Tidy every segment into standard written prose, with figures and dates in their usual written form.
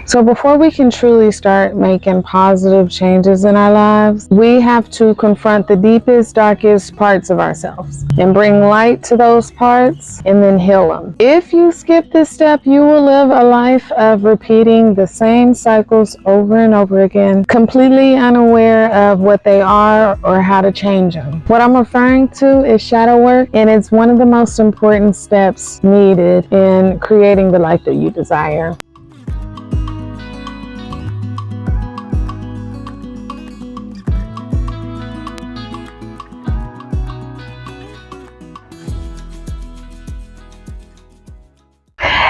So before we can truly start making positive changes in our lives, we have to confront the deepest, darkest parts of ourselves and bring light to those parts and then heal them. If you skip this step, you will live a life of repeating the same cycles over and over again, completely unaware of what they are or how to change them. What I'm referring to is shadow work, and it's one of the most important steps needed in creating the life that you desire.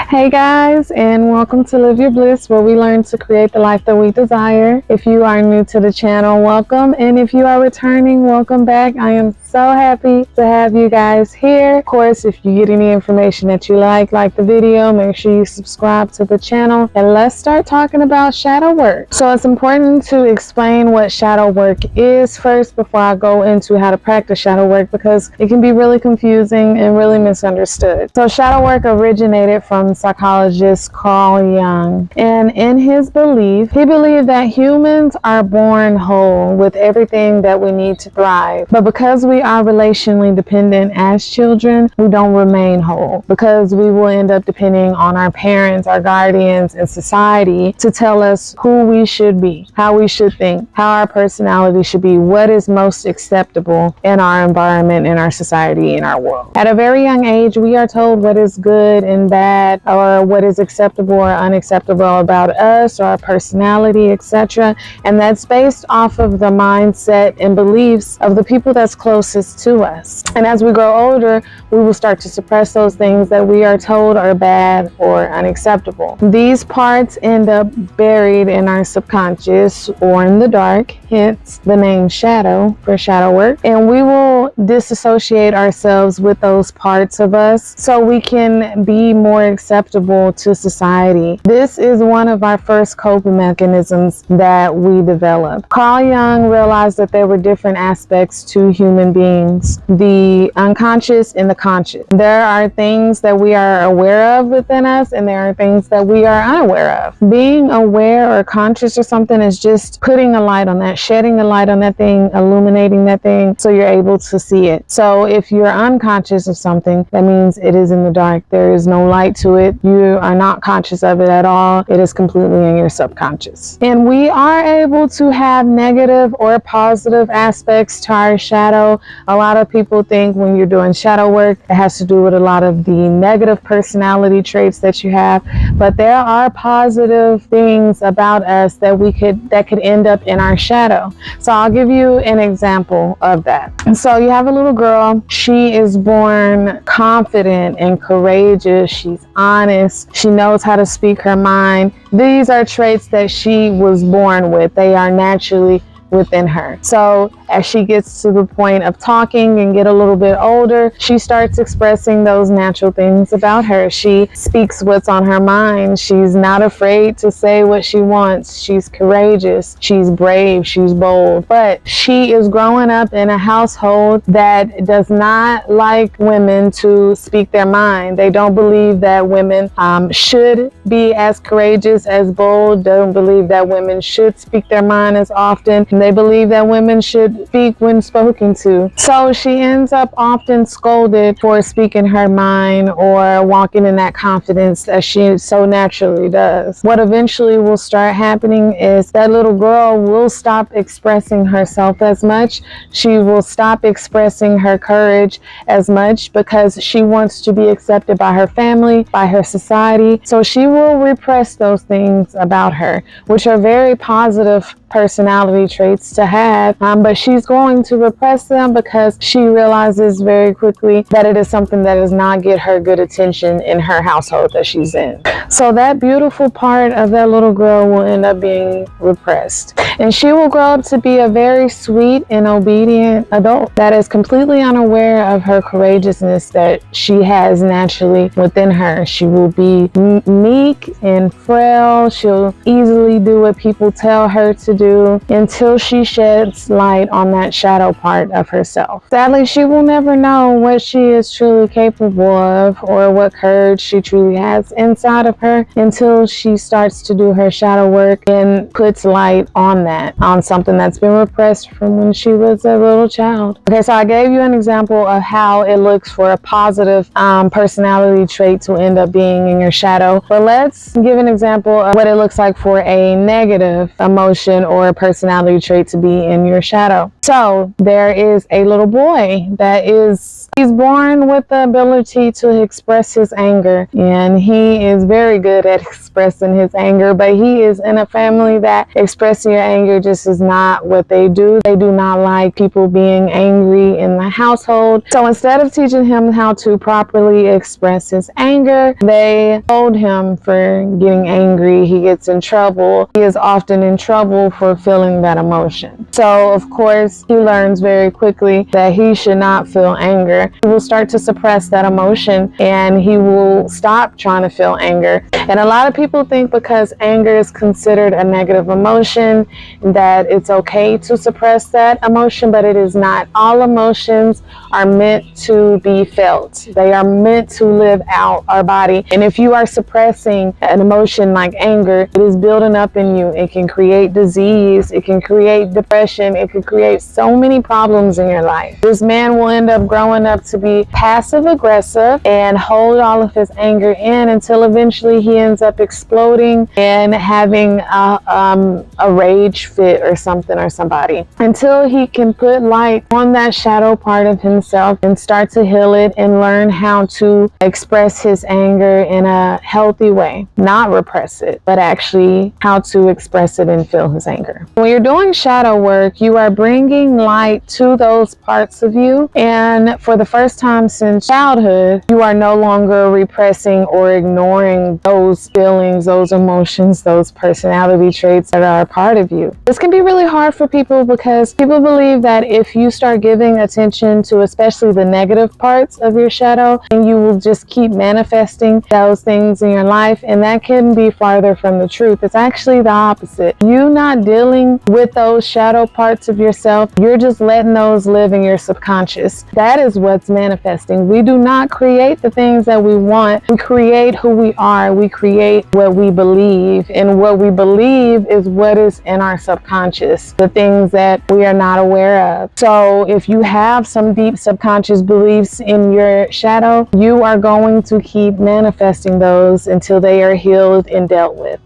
Hey guys, and welcome to Live Your Bliss, where we learn to create the life that we desire. If you are new to the channel, welcome, and if you are returning, welcome back. I am so happy to have you guys here. Of course, if you get any information that you like the video, make sure you subscribe to the channel, and let's start talking about shadow work. So it's important to explain what shadow work is first before I go into how to practice shadow work, because it can be really confusing and really misunderstood. So shadow work originated from psychologist Carl Jung, and in his belief, he believed that humans are born whole with everything that we need to thrive, but because we are relationally dependent as children, we don't remain whole, because we will end up depending on our parents, our guardians, and society to tell us who we should be, how we should think, how our personality should be, what is most acceptable in our environment, in our society, in our world. At a very young age, we are told what is good and bad, or what is acceptable or unacceptable about us or our personality, etc. And that's based off of the mindset and beliefs of the people that's closest to us. And as we grow older, we will start to suppress those things that we are told are bad or unacceptable. These parts end up buried in our subconscious or in the dark, hence the name shadow for shadow work. And we will disassociate ourselves with those parts of us so we can be more acceptable to society. This is one of our first coping mechanisms that we develop. Carl Jung realized that there were different aspects to human beings, the unconscious and the conscious. There are things that we are aware of within us, and there are things that we are unaware of. Being aware or conscious of something is just putting a light on that, shedding a light on that thing, illuminating that thing so you're able to see it. So if you're unconscious of something, that means it is in the dark. There is no light to it. You are not conscious of it at all. It is completely in your subconscious. And we are able to have negative or positive aspects to our shadow. A lot of people think when you're doing shadow work, it has to do with a lot of the negative personality traits that you have, but there are positive things about us that could end up in our shadow. So I'll give you an example of that. So you have a little girl. She is born confident and courageous. She's honest. She knows how to speak her mind. These are traits that she was born with. They are naturally within her. So as she gets to the point of talking and get a little bit older, she starts expressing those natural things about her. She speaks what's on her mind. She's not afraid to say what she wants. She's courageous. She's brave. She's bold. But she is growing up in a household that does not like women to speak their mind. They don't believe that women should be as courageous, as bold. Don't believe that women should speak their mind as often. They believe that women should speak when spoken to. So she ends up often scolded for speaking her mind or walking in that confidence that she so naturally does. What eventually will start happening is that little girl will stop expressing herself as much. She will stop expressing her courage as much because she wants to be accepted by her family, by her society. So she will repress those things about her, which are very positive personality traits to have, but she's going to repress them because she realizes very quickly that it is something that does not get her good attention in her household that she's in. So that beautiful part of that little girl will end up being repressed, and she will grow up to be a very sweet and obedient adult that is completely unaware of her courageousness that she has naturally within her. She will be meek and frail. She'll easily do what people tell her to do until she sheds light on that shadow part of herself. Sadly, she will never know what she is truly capable of or what courage she truly has inside of her until she starts to do her shadow work and puts light on that, on something that's been repressed from when she was a little child. Okay, so I gave you an example of how it looks for a positive personality trait to end up being in your shadow, but let's give an example of what it looks like for a negative emotion or a personality trait to be in your shadow. So there is a little boy that he's born with the ability to express his anger, and he is very good at expressing his anger, but he is in a family that expressing your anger just is not what they do. They do not like people being angry in the household. So instead of teaching him how to properly express his anger, they hold him for getting angry. He gets in trouble. He is often in trouble for feeling that emotion. So of course, he learns very quickly that he should not feel anger. He will start to suppress that emotion and he will stop trying to feel anger. And a lot of people think because anger is considered a negative emotion that it's okay to suppress that emotion, but it is not. All emotions are meant to be felt. They are meant to live out our body. And if you are suppressing an emotion like anger, it is building up in you. It can create disease. It can create depression. It can create so many problems in your life. This man will end up growing up to be passive aggressive and hold all of his anger in until eventually he ends up exploding and having a rage fit or something or somebody, until he can put light on that shadow part of himself and start to heal it and learn how to express his anger in a healthy way, not repress it, but actually how to express it and feel his anger. When you're doing shadow work, you are bringing light to those parts of you, and for the first time since childhood, you are no longer repressing or ignoring those feelings, those emotions, those personality traits that are a part of you. This can be really hard for people because people believe that if you start giving attention to especially the negative parts of your shadow, then you will just keep manifesting those things in your life, and that can be farther from the truth. It's actually the opposite. You not dealing with those shadow parts of yourself, you're just letting those live in your subconscious. That is what's manifesting. We do not create the things that we want. We create who we are. We create what we believe, and what we believe is what is in our subconscious, the things that we are not aware of. So if you have some deep subconscious beliefs in your shadow, you are going to keep manifesting those until they are healed and dealt with.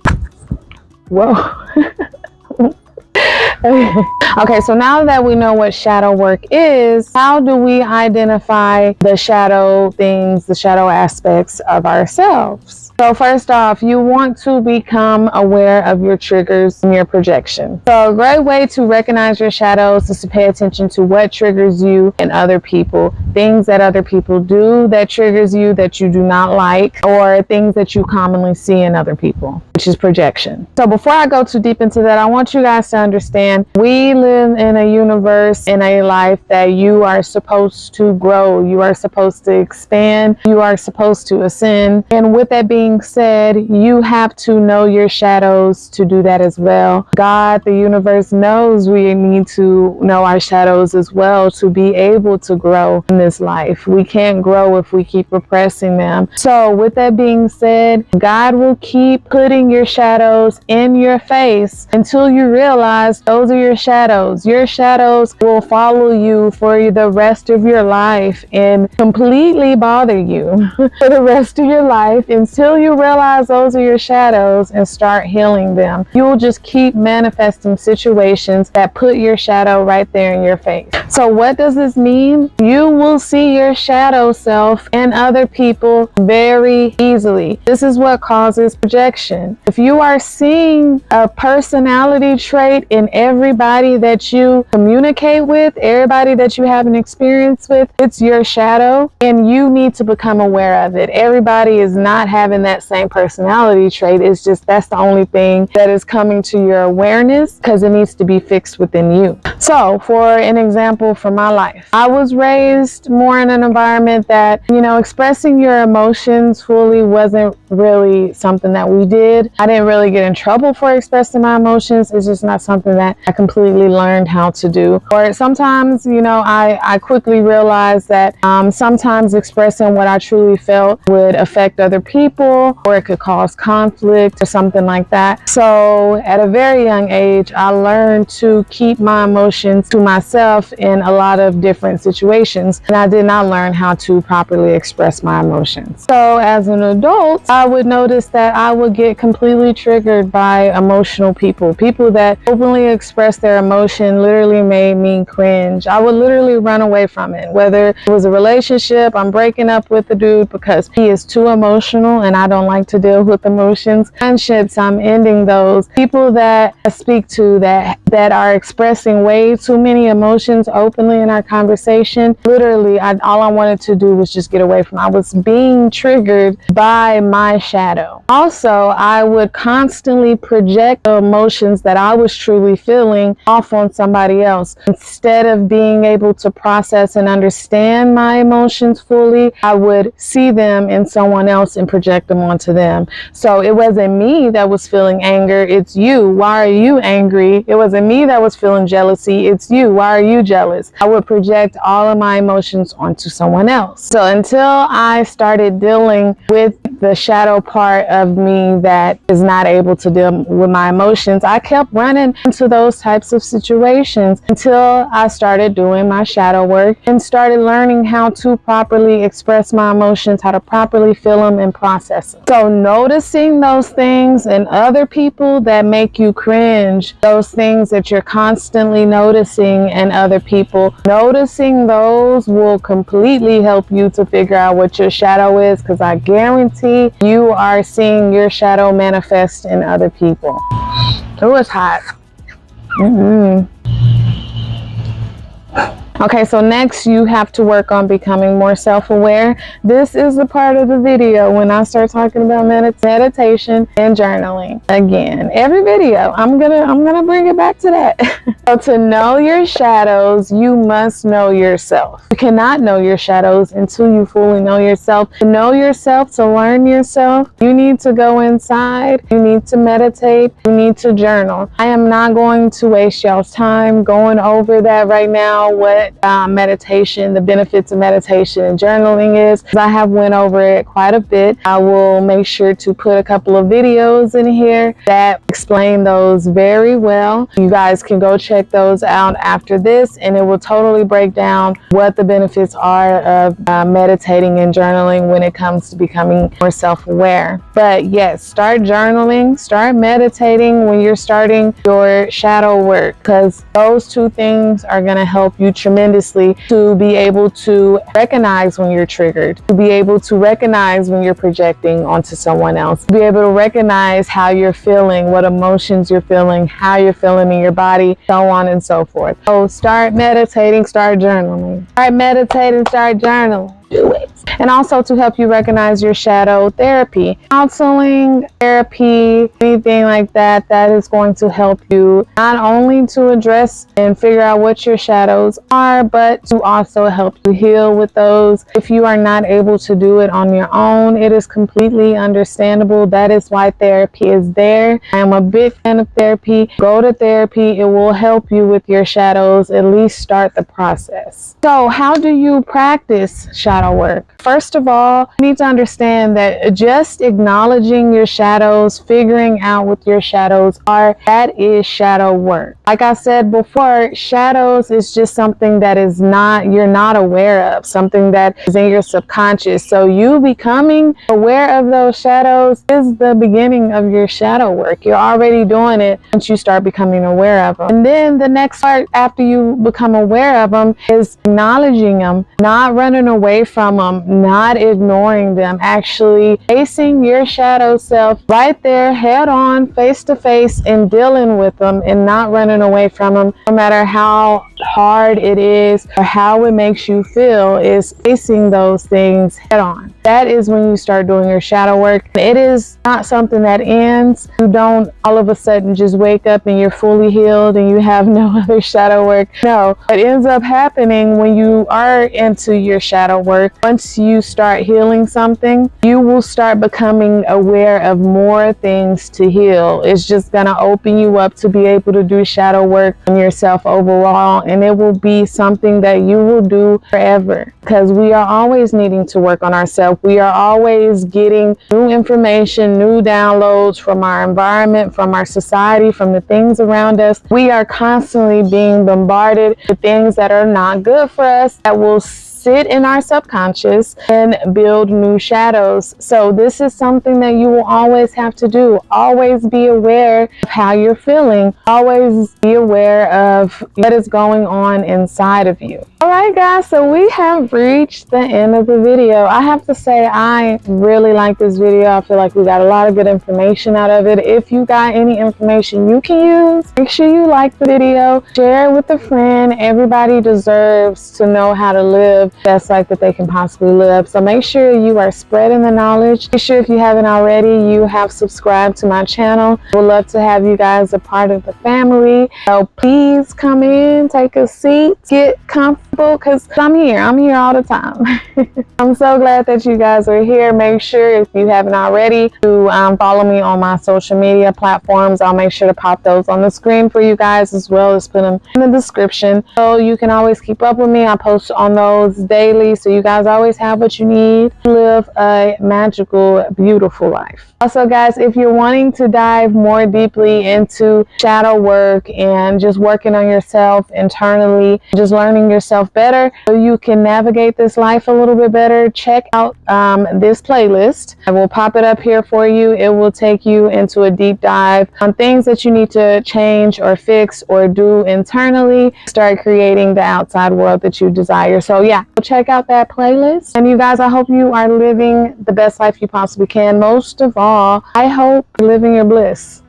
Whoa. Okay, so now that we know what shadow work is, how do we identify the shadow things, the shadow aspects of ourselves? So first off, you want to become aware of your triggers and your projection. So a great way to recognize your shadows is to pay attention to what triggers you and other people, things that other people do that triggers you that you do not like, or things that you commonly see in other people, which is projection. So before I go too deep into that, I want you guys to understand we live in a universe, in a life that you are supposed to grow, you are supposed to expand, you are supposed to ascend. And with that being said, you have to know your shadows to do that as well. God, the universe, knows we need to know our shadows as well to be able to grow in this life. We can't grow if we keep repressing them. So with that being said, God will keep putting your shadows in your face until you realize those are your shadows. Your shadows will follow you for the rest of your life and completely bother you for the rest of your life until you realize those are your shadows and start healing them. You will just keep manifesting situations that put your shadow right there in your face. So what does this mean? You will see your shadow self in other people very easily. This is what causes projection. If you are seeing a personality trait in everybody that you communicate with, everybody that you have an experience with, it's your shadow, and you need to become aware of it. Everybody is not having that that same personality trait. It's just that's the only thing that is coming to your awareness because it needs to be fixed within you. So for an example from my life, I was raised more in an environment that, expressing your emotions fully wasn't really something that we did. I didn't really get in trouble for expressing my emotions. It's just not something that I completely learned how to do. Or sometimes, I quickly realized that sometimes expressing what I truly felt would affect other people, or it could cause conflict or something like that. So at a very young age, I learned to keep my emotions to myself in a lot of different situations, and I did not learn how to properly express my emotions. So as an adult, I would notice that I would get completely triggered by emotional people that openly express their emotion. Literally made me cringe. I would literally run away from it, whether it was a relationship, I'm breaking up with the dude because he is too emotional and I don't like to deal with emotions. Friendships, I'm ending those. People that I speak to that are expressing way too many emotions openly in our conversation, literally all I wanted to do was just get away from it. I was being triggered by my shadow. Also, I would constantly project the emotions that I was truly feeling off on somebody else. Instead of being able to process and understand my emotions fully, I would see them in someone else and project them onto them. So it wasn't me that was feeling anger, it's you. Why are you angry? It wasn't me that was feeling jealousy, it's you. Why are you jealous? I would project all of my emotions onto someone else. So until I started dealing with the shadow part of me that is not able to deal with my emotions, I kept running into those types of situations until I started doing my shadow work and started learning how to properly express my emotions, how to properly feel them and process them. So noticing those things in other people that make you cringe, those things that you're constantly noticing in other people, noticing those will completely help you to figure out what your shadow is, because I guarantee you are seeing your shadow manifest in other people. Oh, it's hot. Okay, so next you have to work on becoming more self-aware. This is the part of the video when I start talking about meditation and journaling. Again, every video, I'm gonna bring it back to that. So to know your shadows, you must know yourself. You cannot know your shadows until you fully know yourself. To know yourself, to learn yourself, you need to go inside, you need to meditate, you need to journal. I am not going to waste y'all's time going over that right now, what meditation, the benefits of meditation and journaling is. I have went over it quite a bit. I will make sure to put a couple of videos in here that explain those very well. You guys can go check those out after this, and it will totally break down what the benefits are of meditating and journaling when it comes to becoming more self-aware. But yes, start journaling, start meditating when you're starting your shadow work, because those two things are going to help you tremendously to be able to recognize when you're triggered, to be able to recognize when you're projecting onto someone else, to be able to recognize how you're feeling, what emotions you're feeling, how you're feeling in your body, so on and so forth. So start meditating, start journaling. Start meditating, start journaling. Do it. And also to help you recognize your shadow, therapy, counseling, therapy, anything like that, that is going to help you not only to address and figure out what your shadows are, but to also help you heal with those. If you are not able to do it on your own, it is completely understandable. That is why therapy is there. I am a big fan of therapy. Go to therapy. It will help you with your shadows, at least start the process. So how do you practice shadow work? First of all, you need to understand that just acknowledging your shadows, figuring out what your shadows are, that is shadow work. Like I said before, shadows is just something that is you're not aware of, something that is in your subconscious. So you becoming aware of those shadows is the beginning of your shadow work. You're already doing it once you start becoming aware of them. And then the next part after you become aware of them is acknowledging them, not running away from them, not ignoring them, actually facing your shadow self right there head on, face to face, and dealing with them and not running away from them, no matter how hard it is or how it makes you feel, is facing those things head on. that is when you start doing your shadow work. It is not something that ends. You don't all of a sudden just wake up and you're fully healed and you have no other shadow work. No, what ends up happening when you are into your shadow work, once you start healing something, you will start becoming aware of more things to heal. It's just going to open you up to be able to do shadow work on yourself overall, and it will be something that you will do forever, because we are always needing to work on ourselves. We are always getting new information, new downloads from our environment, from our society, from the things around us. We are constantly being bombarded with things that are not good for us, that will sit in our subconscious and build new shadows. So this is something that you will always have to do. Always be aware of how you're feeling. Always be aware of what is going on inside of you. Alright guys, so we have reached the end of the video. I have to say I really like this video. I feel like we got a lot of good information out of it. If you got any information you can use, make sure you like the video, share it with a friend. Everybody deserves to know how to live the best life that they can possibly live. So make sure you are spreading the knowledge. Make sure if you haven't already, you have subscribed to my channel. I would love to have you guys a part of the family. So please come in, take a seat, get comfortable, because I'm here all the time. I'm so glad that you guys are here. Make sure, if you haven't already, to follow me on my social media platforms. I'll make sure to pop those on the screen for you guys, as well as put them in the description, so you can always keep up with me. I post on those daily, so you guys always have what you need to live a magical, beautiful life. Also guys, if you're wanting to dive more deeply into shadow work and just working on yourself internally, just learning yourself better so you can navigate this life a little bit better, check out this playlist. I will pop it up here for you. It will take you into a deep dive on things that you need to change or fix or do internally, start creating the outside world that you desire. So yeah, check out that playlist. And you guys, I hope you are living the best life you possibly can. Most of all, I hope you're living your bliss.